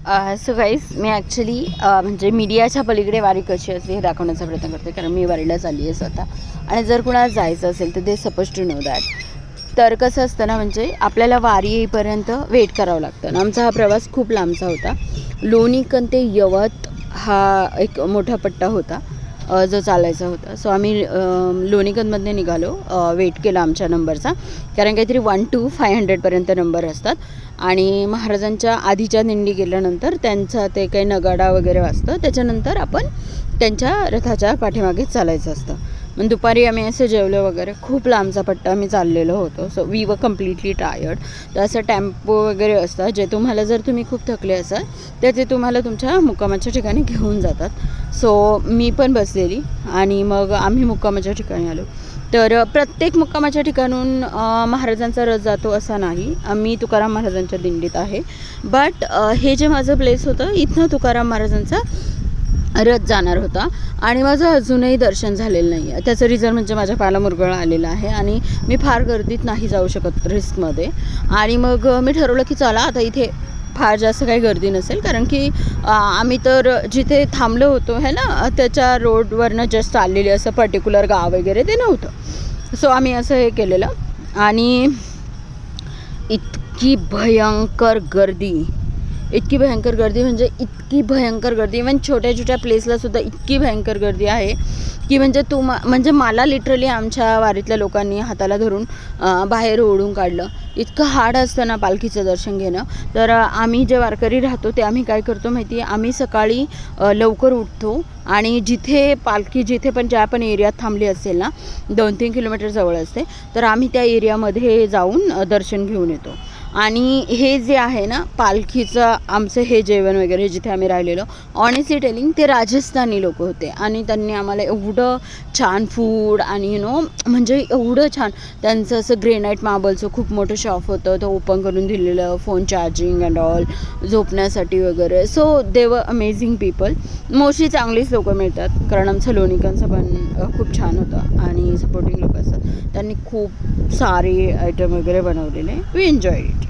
So guys मी actually म्हणजे मीडियाच्या पलीकडे वारी कशी असते हे दाखवण्याचा प्रयत्न करते, कारण मी वारीला चालली आहे स्वतः. आणि जर कुणाला जायचं असेल तर दे सपोज टू नो दॅट. तर कसं असतं ना, म्हणजे आपल्याला वारी येईपर्यंत वेट करावं लागतं. आणि आमचा हा प्रवास खूप लांबचा होता. लोणीकन ते यवत हा एक मोठा पट्टा होता जो चालायचा होता. सो आम्ही लोणीकनमधने निघालो. वेट केला आमच्या नंबरचा, कारण काहीतरी 1 to 500पर्यंत नंबर असतात. आणि महाराजांच्या आधीच्या दिंडी गेल्यानंतर त्यांचा ते काही नगाडा वगैरे वाजतं, त्याच्यानंतर आपण त्यांच्या रथाच्या पाठीमागे चालायचं असतं. मग दुपारी आम्ही असं जेवलो वगैरे. खूप लांबचा पट्टा आम्ही चाललेलो होतो. So we were completely tired. तर असं टेम्पो वगैरे असतं जे तुम्हाला, जर तुम्ही खूप थकले असाल तर ते तुम्हाला तुमच्या मुक्कामाच्या ठिकाणी घेऊन जातात. सो मी पण बसलेली आणि मग आम्ही मुक्कामाच्या ठिकाणी आलो. तर प्रत्येक मुक्कामाच्या ठिकाणून महाराजांचा रथ जातो असा नाही. मी तुकाराम महाराजांच्या दिंडीत आहे, बट हे जे माझं प्लेस होतं इथनं तुकाराम महाराजांचा रथ जाणार होता आणि माझं अजूनही दर्शन झालेलं नाही आहे. त्याचं रिझन म्हणजे माझ्या पायाला मुरगळा आलेला आहे आणि मी फार गर्दीत नाही जाऊ शकत रिस्कमध्ये. आणि मग मी ठरवलं की चला आता इथे फार जास्त काही गर्दी नसेल, कारण की आम्ही तर जिथे थांबलो होतो है ना, त्याच्या रोडवरनं जस्ट आलेले असं पर्टिक्युलर गाव वगैरे ते नव्हतं. सो आम्ही असं हे केलेलं आणि इतकी भयंकर गर्दी म्हणजे इतकी भयंकर गर्दी. इवन छोट्या छोट्या प्लेसलासुद्धा इतकी भयंकर गर्दी आहे की म्हणजे मला लिटरली आमच्या वारीतल्या लोकांनी हाताला धरून बाहेर ओढून काढलं. इतकं हार्ड असतं ना पालखीचं दर्शन घेणं. तर आम्ही जे वारकरी राहतो ते आम्ही काय करतो माहिती आहे, आम्ही सकाळी लवकर उठतो आणि जिथे पण ज्या पण एरियात थांबली असेल ना, 2-3 किलोमीटर जवळ असते, तर आम्ही त्या एरियामध्ये जाऊन दर्शन घेऊन येतो. आणि हे जे आहे ना पालखीचं आमचं हे जेवण वगैरे जिथे आम्ही राहिलेलो, ऑनेस्टली टेलिंग ते राजस्थानी लोक होते आणि त्यांनी आम्हाला एवढं छान फूड आणि म्हणजे एवढं छान. त्यांचं असं ग्रेनाईट मार्बलचं खूप मोठं शॉप होतं, तो ओपन करून दिलेलं, फोन चार्जिंग अँड ऑल, झोपण्यासाठी वगैरे. सो दे वर अमेझिंग पीपल. मोस्टली चांगलीच लोकं मिळतात, कारण आमचं लोणीकनचं पण खूप छान होतं आणि सपोर्टिंग लोक असतात. त्यांनी खूप सारे आयटम वगैरे बनवलेले. We enjoy it.